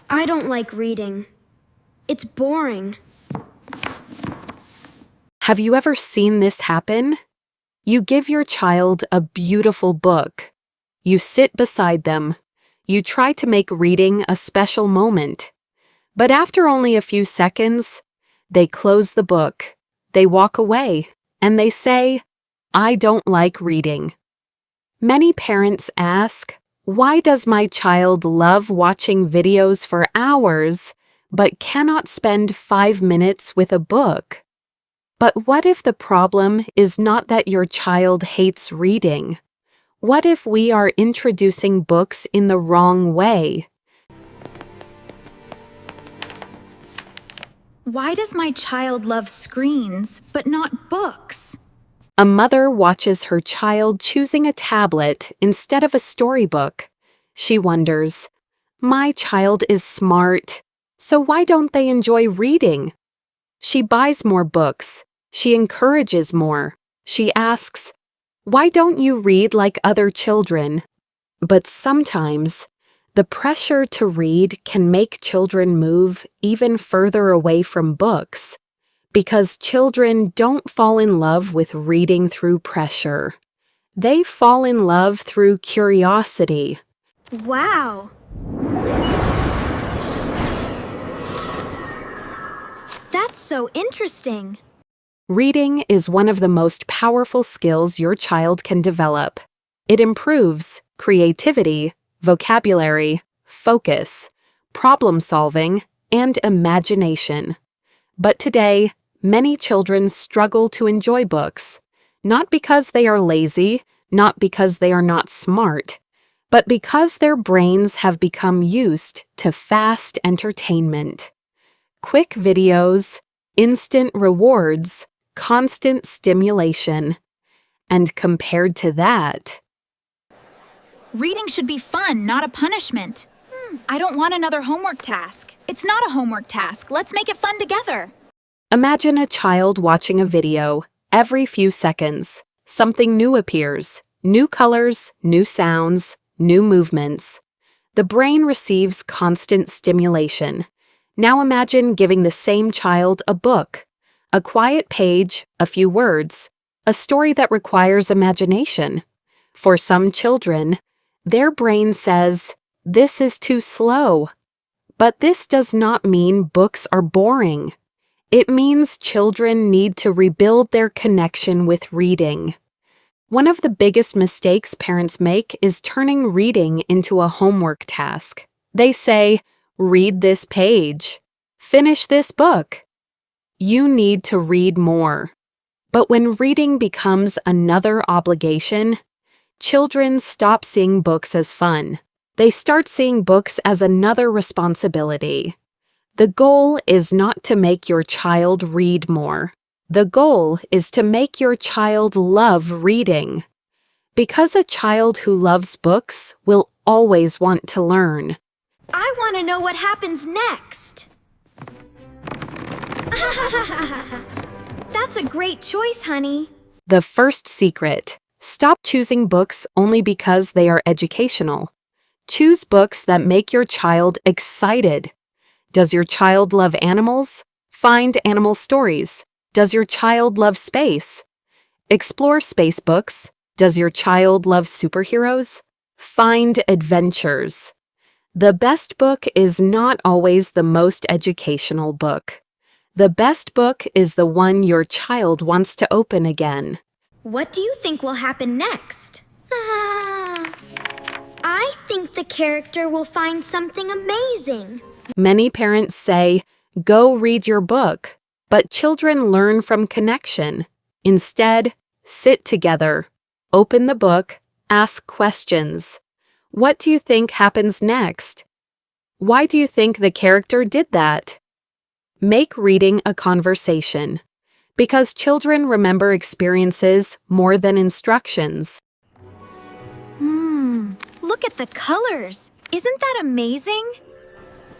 I don't like reading. It's boring. Have you ever seen this happen? You give your child a beautiful book. You sit beside them. You try to make reading a special moment. But after only a few seconds, they close the book, they walk away, and they say, "I don't like reading." Many parents ask, why does my child love watching videos for hours but cannot spend 5 minutes with a book? But what if the problem is not that your child hates reading? What if we are introducing books in the wrong way? Why does my child love screens but not books? A mother watches her child choosing a tablet instead of a storybook. She wonders, my child is smart, so why don't they enjoy reading? She buys more books. She encourages more. She asks, why don't you read like other children? But sometimes, the pressure to read can make children move even further away from books, because children don't fall in love with reading through pressure. They fall in love through curiosity. Wow! That's so interesting. Reading is one of the most powerful skills your child can develop. It improves creativity, vocabulary, focus, problem-solving, and imagination. But today, many children struggle to enjoy books, not because they are lazy, not because they are not smart, but because their brains have become used to fast entertainment. Quick videos, instant rewards, constant stimulation. And compared to that, Reading should be fun, not a punishment. I don't want another homework task. It's not a homework task. Let's make it fun together. imagine a child watching a video. Every few seconds, something new appears. New colors, new sounds, new movements. The brain receives constant stimulation. Now imagine giving the same child a book, a quiet page, a few words, a story that requires imagination. For some children, their brain says, "This is too slow." But this does not mean books are boring. It means children need to rebuild their connection with reading. One of the biggest mistakes parents make is turning reading into a homework task. They say, "Read this page. Finish this book." You need to read more. But when reading becomes another obligation, children stop seeing books as fun. They start seeing books as another responsibility. The goal is not to make your child read more. The goal is to make your child love reading. Because a child who loves books will always want to learn. I want to know what happens next. That's a great choice, honey. The first secret: stop choosing books only because they are educational. Choose books that make your child excited. Does your child love animals? Find animal stories. Does your child love space? Explore space books. Does your child love superheroes? Find adventures. The best book is not always the most educational book. The best book is the one your child wants to open again. What do you think will happen next? I think the character will find something amazing. Many parents say, "Go read your book," but children learn from connection. Instead, sit together, open the book, ask questions. What do you think happens next? Why do you think the character did that? Make reading a conversation, because children remember experiences more than instructions. Look at the colors. Isn't that amazing?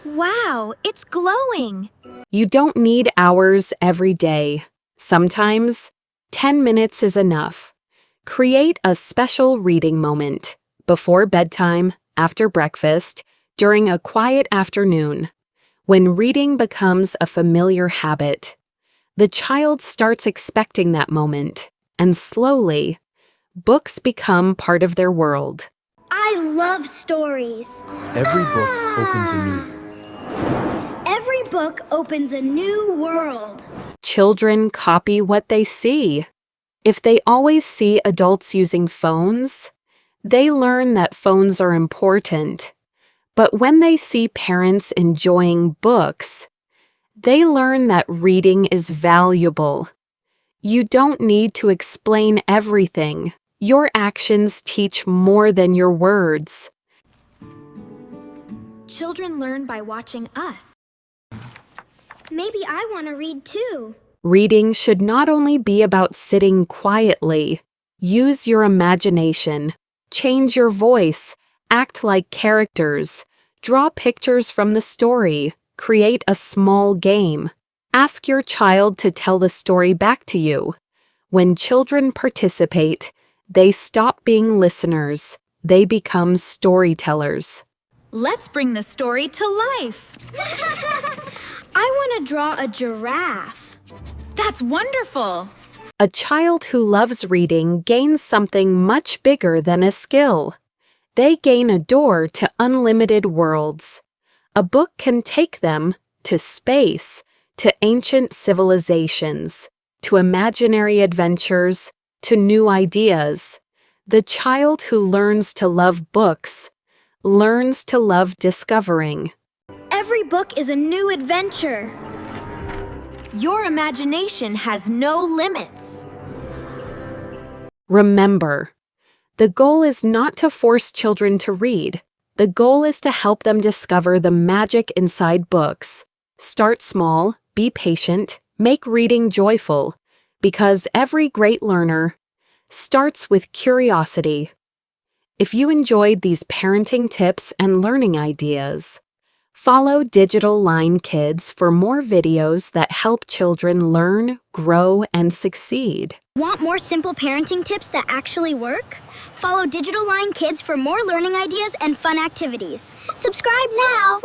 Wow, it's glowing. You don't need hours every day. Sometimes, 10 minutes is enough. Create a special reading moment. Before bedtime, after breakfast, during a quiet afternoon, when reading becomes a familiar habit. The child starts expecting that moment, and slowly, books become part of their world. I love stories. Every book opens anew. Every book opens a new world. Children copy what they see. If they always see adults using phones, they learn that phones are important. But when they see parents enjoying books, they learn that reading is valuable. You don't need to explain everything. Your actions teach more than your words. Children learn by watching us. Maybe I want to read too. Reading should not only be about sitting quietly. Use your imagination. Change your voice. Act like characters. Draw pictures from the story. Create a small game. Ask your child to tell the story back to you. When children participate, they stop being listeners. They become storytellers. Let's bring the story to life. I want to draw a giraffe. That's wonderful. A child who loves reading gains something much bigger than a skill. They gain a door to unlimited worlds. A book can take them to space, to ancient civilizations, to imaginary adventures, to new ideas. The child who learns to love books learns to love discovering. Every book is a new adventure. Your imagination has no limits. Remember, the goal is not to force children to read. The goal is to help them discover the magic inside books. Start small, be patient, make reading joyful, because every great learner starts with curiosity. If you enjoyed these parenting tips and learning ideas, follow Digital Line Kids for more videos that help children learn, grow, and succeed. Want more simple parenting tips that actually work? Follow Digital Line Kids for more learning ideas and fun activities. Subscribe now!